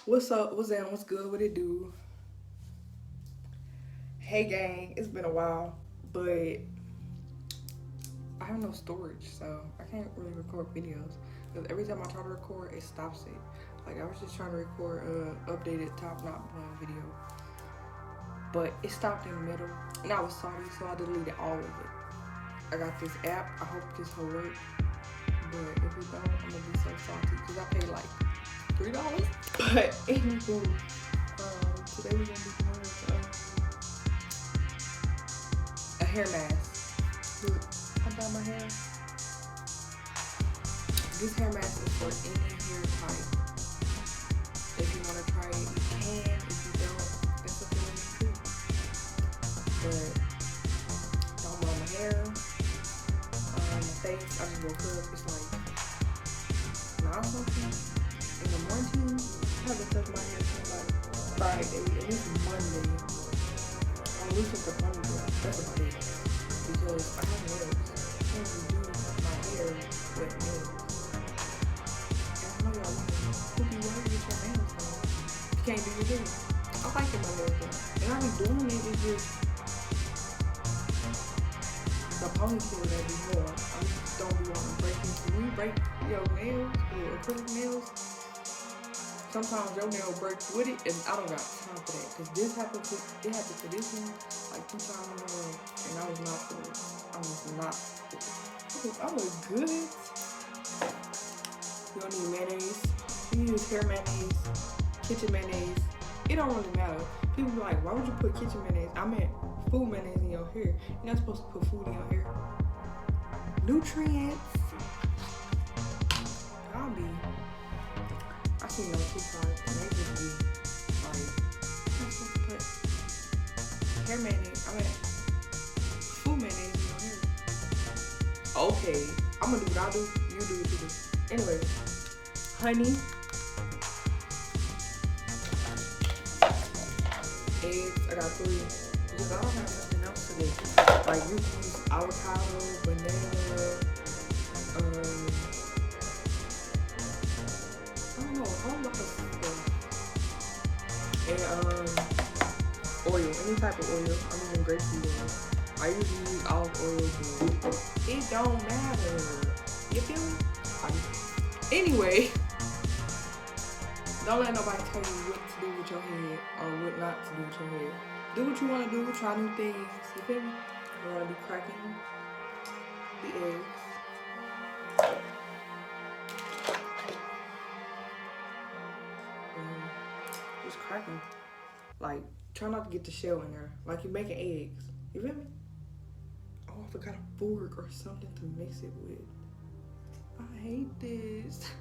What's up? What's down? What's good? What it do? Hey gang, it's been a while, but I have no storage, so I can't really record videos. Because every time I try to record, it stops it. Like I was just trying to record a updated top knot blonde video, but it stopped in the middle, and I was sorry, so I deleted all of it. I got this app. I hope this will work, but if it don't, I'm gonna be so salty because I paid like $3. But anywho, today we're gonna be doing a hair mask. Look, I got my hair. This hair mask is for any hair type. If you want to try it, you can. If you don't, that's okay with you too. But don't blow my hair, my face. I just woke up. It's like 9 something in the morning. I haven't touched my hair since like Friday, and it's Monday. I'm losing the ponytail. That's about it. Because I have nails. I can't even do my hair with nails. And I know y'all could be worried with your nails done. You can't do your hair. I like it my nails done. And I be doing it, it's just the ponytail that be more. I just don't be wanting to break into. When you break your nails with acrylic nails, sometimes your nail breaks with it, and I don't got time for that. Cause it happened to this one like 2 times in a row, and I was not for it. I was not for it. I was good. You don't need mayonnaise. You use hair mayonnaise, kitchen mayonnaise. It don't really matter. People be like, why would you put kitchen mayonnaise? I meant food mayonnaise in your hair. You're not supposed to put food in your hair. Nutrients. I seen those TikTok and they just be like, I'm supposed to put hair mayonnaise, food mayonnaise in your hair. Okay, I'm gonna do what I do, you do what you do. Anyway, honey, eggs, I got 3. Because I don't have nothing else to make. Like you can use avocado, banana, and oil, any type of oil. I'm using grapeseed oil. I usually use olive oil, but it don't matter. You feel me? Anyway, don't let nobody tell you what to do with your head or what not to do with your head. Do what you want to do. Try new things. You feel me? You want to be cracking the eggs. Just cracking. Like, try not to get the shell in there. Like you're making eggs. You feel me? Oh, I forgot a fork or something to mix it with. I hate this.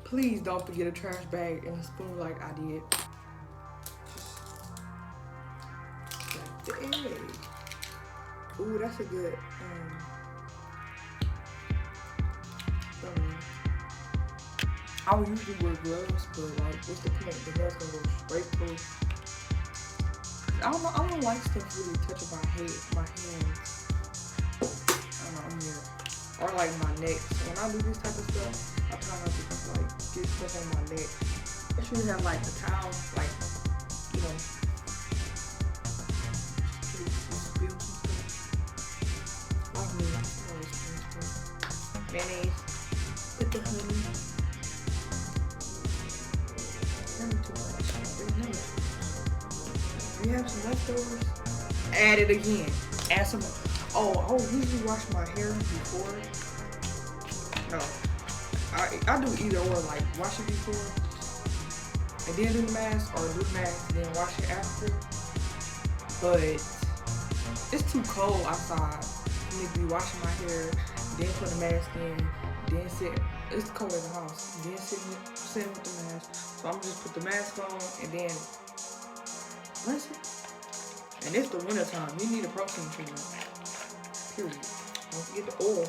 Please don't forget a trash bag and a spoon like I did. Just the egg. Ooh, that's a good I would usually wear gloves, but like, what's the point? The hair's gonna go straight through. I don't like stuff really touching my hands. I don't know, I'm weird. Or like my neck. So when I do this type of stuff, I try not to like get stuff on my neck. I should have like a towel, like, you know, spill some stuff. Like me, I always spill. Mayonnaise with the honey. You have some leftovers, add it again. Add some. Oh, I usually wash my hair before. No, I do either or. Like wash it before, and then do the mask, or do the mask and then wash it after. But it's too cold outside. I need to be washing my hair, then put the mask in, then sit. It's cold in the house. Then sit with the mask. So I'm gonna just put the mask on and then rinse it. And it's the winter time. You need a protein treatment. Period. Don't forget the oil.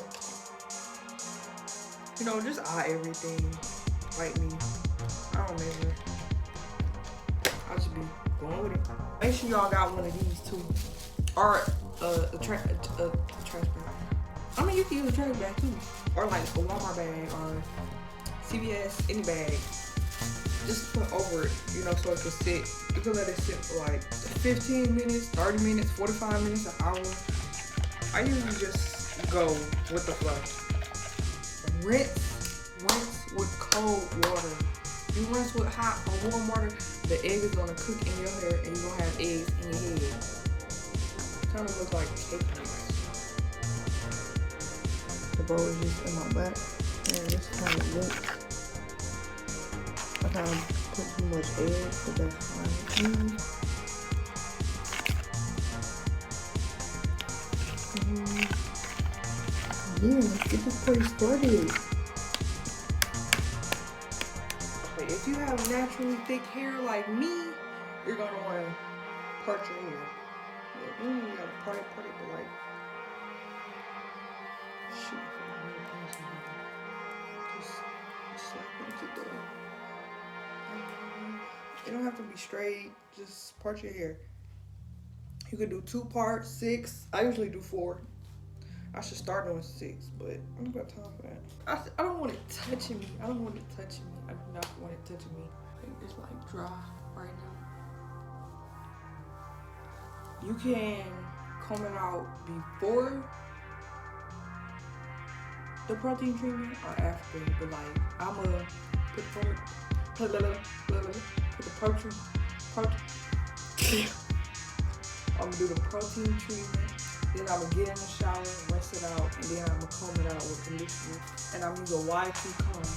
You know, just eye everything. Like me. I don't measure. I just be going with it. Make sure y'all got one of these too. Or a trash bag. I mean, you can use a trash bag too. Or like a Walmart bag or CVS, any bag. just put over it, you know, so it can sit. You can let it sit for like 15 minutes, 30 minutes, 45 minutes, an hour. I usually just go with the flow. Rinse with cold water. You rinse with hot or warm water, the egg is gonna cook in your hair and you're gonna have eggs in your head. Kind of looks like cake mix. The bowl is just in my back, and this is how it looks. I kind of put too much egg, but that's fine. Yeah, let's get this party started. Okay, if you have naturally thick hair like me, you're gonna want to part your hair. Yeah, you gotta part it, but like, shoot, just slap it together. It don't have to be straight, just part your hair. You could do 2 parts, 6. I usually do 4. I should start doing 6, but I don't got time for that. I don't want it touching me. I don't want it touching me. I do not want it touching me. I think it's like dry right now. You can comb it out before the protein treatment or after, but like I'm gonna put the protein. I'm gonna do the protein treatment. Then I'm gonna get in the shower, rinse it out, and then I'm gonna comb it out with conditioner. And I'm using a Y2 comb.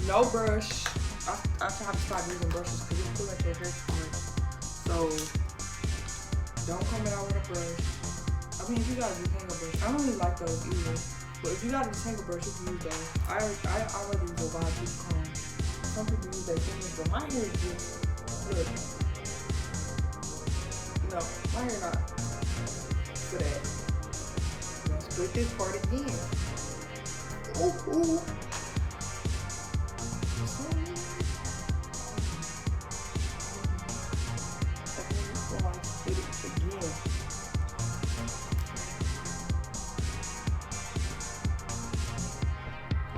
No brush. I try to stop using brushes because it feels like your hair too much. So don't comb it out with a brush. I mean, if you got a detangle brush, I don't really like those either. But if you got a detangle brush, you can use those. I already use a Y2 comb. Some people use their fingers, but my hair is just good. No, my hair not for that. Split this part again. Ooh. Split it again.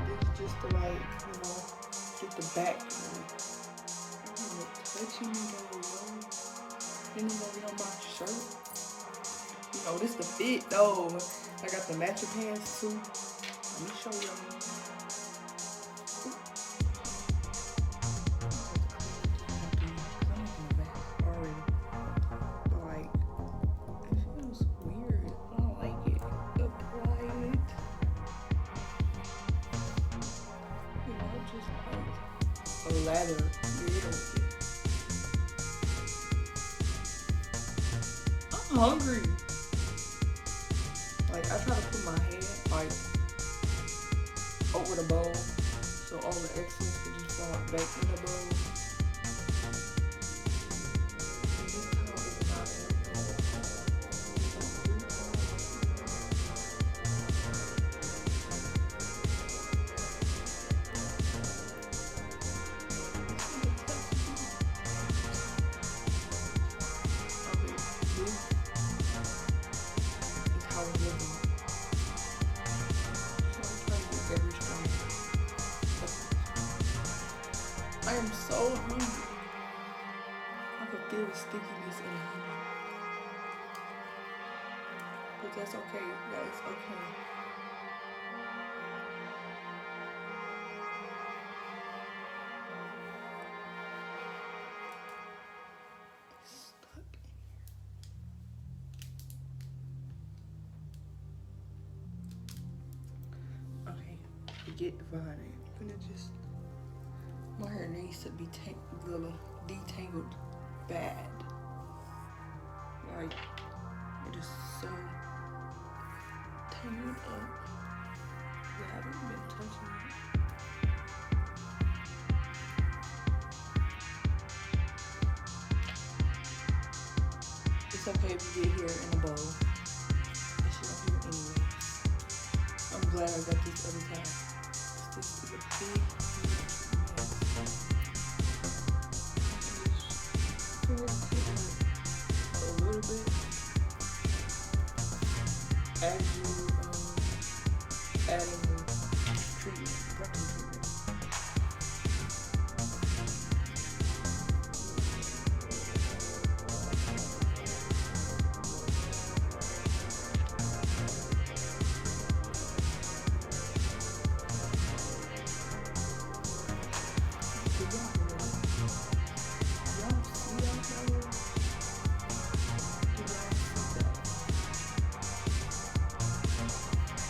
This is just to like, you know, get the back. Touching me, then you gonna get on my shirt. You know, this the fit though. I got the matching pants too. Let me show y'all. But like, it feels weird. I don't like it. Apply it. You know, just like a lather. I'm hungry. Like, I try to put my hand like over the bowl so all the excess can just fall back in the bowl. I am so hungry. I can feel the stickiness in here. But that's okay, guys. Okay. Stuck in here. Okay. Forget dividing. I'm gonna just. My hair needs to be little detangled bad. Like, it is so tangled up that I haven't been touching it. It's okay if you get hair in a bowl. It's not here anyway. I'm glad I got this other time. This is a big a little bit as you add in the treatment, prepping treatment.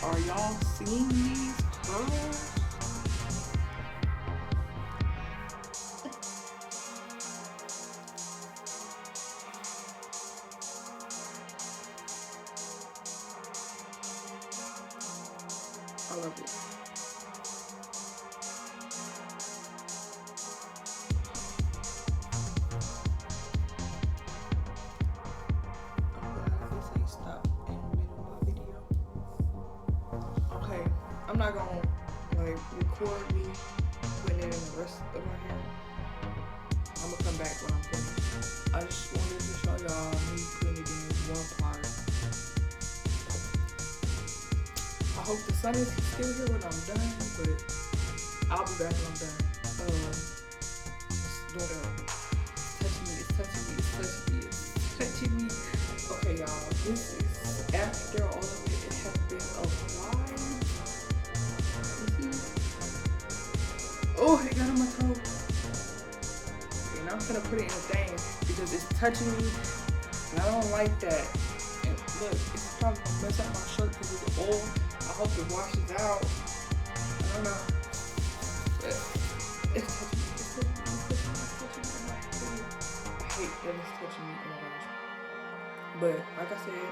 Are y'all seeing these curls? I love it. I'm glad this ain't stopped in the middle of my video. Okay, I'm not gonna like record me putting it in the rest of my hair. I'm gonna come back when I'm finished. I just wanted to show y'all me putting it in one part. I hope the sun is still here when I'm done, but I'll be back when I'm done. It's doing it. Touching me, it's touching me, it's touching me, it's touching me. Okay, y'all, this is after all of it has been applied. You see? Oh, it got on my toe. Okay, now I'm gonna put it in a thing because it's touching me, and I don't like that. And look, it's probably gonna mess up my shirt because of the oil. I hope it washes out. I don't know. But it's touching me. It's touching me. It's touching me. It's touching me. I hate that it's touching me. Oh my gosh. But like I said,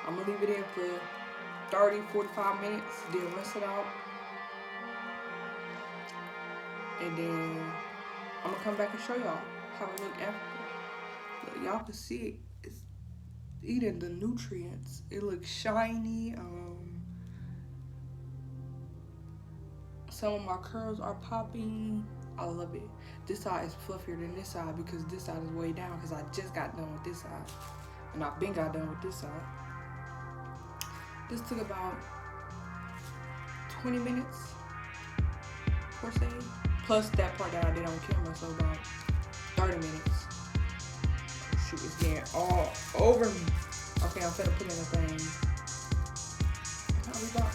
I'm going to leave it in for 30, 45 minutes. Then rinse it out. And then I'm going to come back and show y'all how it look after. Look, y'all can see it. It's eating the nutrients. It looks shiny. Some of my curls are popping. I love it. This side is fluffier than this side because this side is way down because I just got done with this side. And I've been got done with this side. This took about 20 minutes per se. Plus that part that I did on camera, so about 30 minutes. Shoot, it's getting all over me. Okay, I'm finna put in a thing. I'll be back.